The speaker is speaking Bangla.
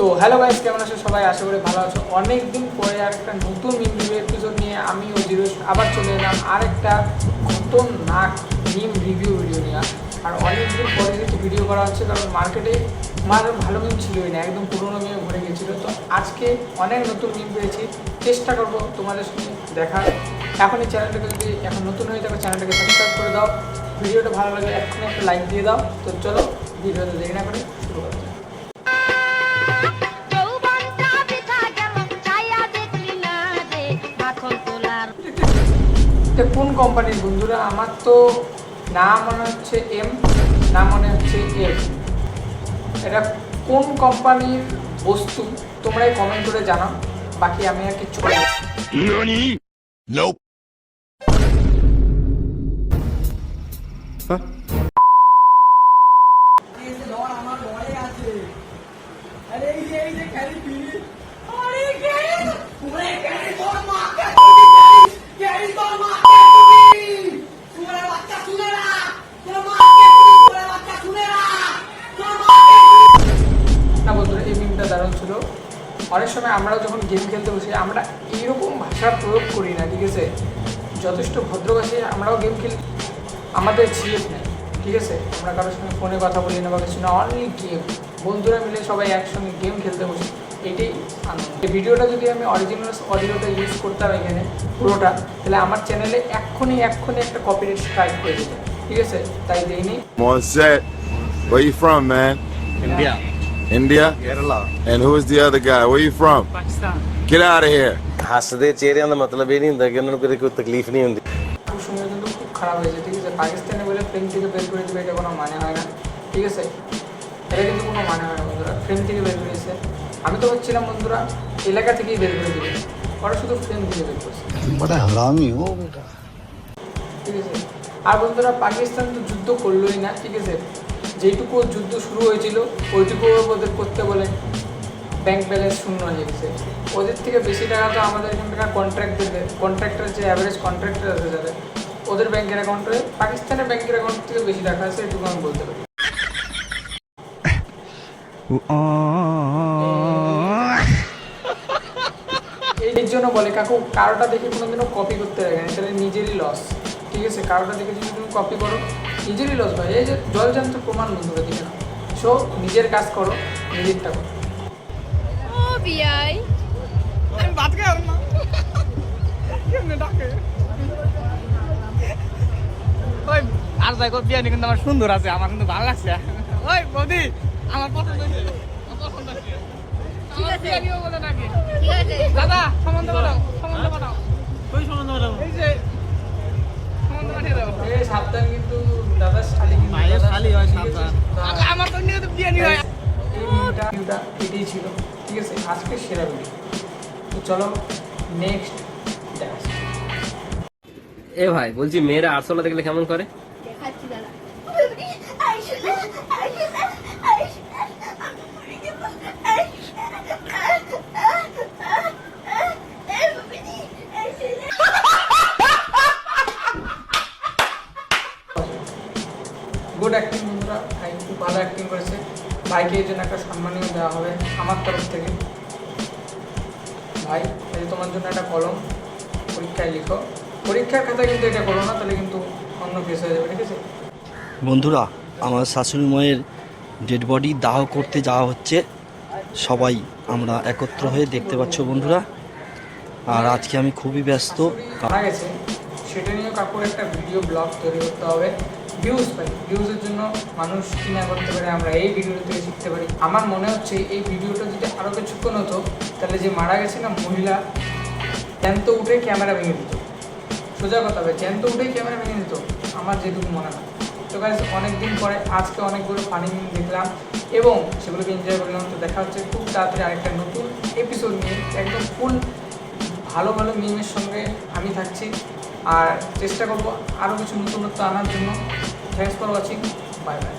তো হ্যালো গাইস, কেমন আছো সবাই? আশা করি ভালো আছো। অনেক দিন পরে আর একটা নতুন রিভিউ এপিসোড নিয়ে আমি ও জিরোস আবার চলে এলাম আরেকটা খতরনাক মিম রিভিউ ভিডিও নিয়ে। আর অনেক দিন পরে যেহেতু ভিডিও করা হচ্ছে, কারণ মার্কেটে ভালো মিম ছিলই না, একদম পুরোনো মিমে ভরে গেছিলো। তো আজকে অনেক নতুন মিম পেয়েছি, চেষ্টা করবো তোমাদের সঙ্গে দেখার। এখন এই চ্যানেলটাকে যদি এখন নতুন হয়ে থাকো, চ্যানেলটাকে সাবস্ক্রাইব করে দাও। ভিডিওটা ভালো লাগলে এক্ষুনি একটা লাইক দিয়ে দাও। তো চলো ভিডিওটা দেরি না করে শুরু করা যাক। কোন কোম্পানির বন্ধুরা? আমার তো না মনে হচ্ছে এম, না মনে হচ্ছে এফ। এটা কোন কোম্পানির বস্তু তোমরাই কমেন্ট করে জানাও, বাকি আমি আর কিছু বলবো না। বন্ধুরা, এই মিমটা দারুণ ছিল। অনেক সময় আমরাও যখন গেম খেলতে বসি, আমরা এইরকম ভাষার প্রয়োগ করি না, ঠিক আছে? যথেষ্ট ভদ্র ভাষায় আমরাও গেম খেলি, আমাদের সিরিয়াস নেই, ঠিক আছে? আমরা কারোর সঙ্গে ফোনে কথা বলি না বা কিছু না, অনলি গেম। বন্ধুরা মিলে সবাই একসঙ্গে গেম খেলতে বসি, এটাই আনন্দ। এই ভিডিওটা যদি আমি অরিজিনাল অডিওটা ইউজ করতাম এখানে পুরোটা, তাহলে আমার চ্যানেলে এক্ষুনি একটা কপিরাইট স্ট্রাইক করে যেত, ঠিক আছে? তাই দেইনি। Where you from, man? India. India? Kerala. And who is the other guy? Where you from? Pakistan. Get out of here. हंसदे चेहरे का मतलब ये नहीं होता कि उन्होंने कोई तकलीफ नहीं होती। খুব সুন্দর, কিন্তু খুব খারাপ হয়েছে, ঠিক আছে? পাকিস্তানে বলে ফ্রেম থেকে বের করে দেবে, এটা কোনো মানে হয় না, ঠিক আছে? এটা কিন্তু কোনো মানে হয় না বন্ধুরা। ফ্রেম থেকে বের করেছে, আমি তো হচ্ছিলাম বন্ধুরা এলাকা থেকেই বের করে দেবে, ওরা শুধু ফ্রেম থেকে বের করছে। बड़ा हरामी हो बेटा। ঠিক আছে? আর বন্ধুরা, পাকিস্তান তো যুদ্ধ করলোই না, ঠিক আছে? যেটুকু যুদ্ধ শুরু হয়েছিল ওইটুকু ওদের করতে বলে ব্যাংক ব্যালেন্স শূন্য হয়ে গেছে। ওদের থেকে বেশি টাকা তো আমাদের এখানকার কন্ট্রাক্টর যে অ্যাভারেজ কন্ট্রাক্টর আছে যাদের, ওদের ব্যাংকের অ্যাকাউন্টে, পাকিস্তানের ব্যাংকের অ্যাকাউন্ট থেকে বেশি টাকা আছে, এটুকু আমি বলতে পারি। এই জন্য বলে কাকু, কারোটা দেখে কোনোদিনও কপি করতে লাগে না, তাহলে নিজেরই লস, ঠিক আছে? কারোটা দেখে যদি তুমি কপি করো, নিজেরই লস ভাই। এই যে জলজান্ত প্রমাণ বন্ধুরা, দিকে না। সো নিজের কাজ করো, নিজেরটা করো। আমি ভাত খাই না, কেমনে ডাকে? ওই আর যাই কর, বিয়ানি কিন্তু আমার সুন্দর আছে, আমার কিন্তু ভালো লাগছে। ওই বৌদি, আমার পছন্দ হয়েছে, পছন্দ হয়েছে। ঠিক আছে, বিয়ানিও বলে নাকি? ঠিক আছে দাদা, সম্বন্ধ বানাও। ওই সম্বন্ধ বানাও, এই যে সম্বন্ধ পাঠিয়ে দাও। এই সাবধান, কিন্তু দাদা শালি, কিন্তু ভাইয়ের শালি হয় সাবধান। আমার তো নিয়ে তো বিয়ানি হয়। এই ভিডিওটা এটাই ছিল, ঠিক আছে? আজকে সেরা ভিডিও। তো চলো নেক্সট দেখা। এ ভাই, বলছি মেয়েরা আরসোলা দেখলে কেমন করে? দেখাচ্ছি দাদা। গুড অ্যাক্টিং বন্ধুরা, ভাই খুব ভালো অ্যাক্টিং করেছে। ভাইকে এই জন্য একটা সম্মানীয় দেওয়া হবে আমার তরফ থেকে। ভাই, এই তোমার জন্য একটা কলম, পরীক্ষায় লিখো। পরীক্ষার খাতায় কিন্তু এটা করো না, তাহলে কিন্তু অন্য কেস হয়ে যাবে, ঠিক আছে? বন্ধুরা, আমার শাশুড়ি মায়ের ডেড বডি দাহ করতে যাওয়া হচ্ছে, সবাই আমরা একত্র হয়ে দেখতে পাচ্ছ বন্ধুরা। আর আজকে আমি খুবই ব্যস্ত। মারা গেছে, সেটা নিয়েও কাকুর একটা ভিডিও ব্লগ তৈরি করতে হবে। ভিউজ পাই, ভিউজের জন্য মানুষ কিনা করতে পারে, আমরা এই ভিডিওটা থেকে শিখতে পারি। আমার মনে হচ্ছে এই ভিডিওটা যদি আরও কিছুক্ষণ হতো, তাহলে যে মারা গেছে না মহিলা, জ্যান্ত উঠে ক্যামেরা ভেঙে দিত। সোজা কথা হবে, জ্যান্ত উঠেই ক্যামেরা ভেঙে দিত, আমার যেটুকু মনে হয়। তো গাইস, অনেকদিন পরে আজকে অনেকগুলো ফানি মিম দেখলাম এবং সেগুলোকে এনজয় করলাম। তো দেখা হচ্ছে খুব তাড়াতাড়ি আরেকটা নতুন এপিসোড নিয়ে, একদম ফুল ভালো ভালো মিমের সঙ্গে আমি থাকছি। আর চেষ্টা করবো আরও কিছু নতুনত্ব আনার জন্য। Thanks for watching, bye bye.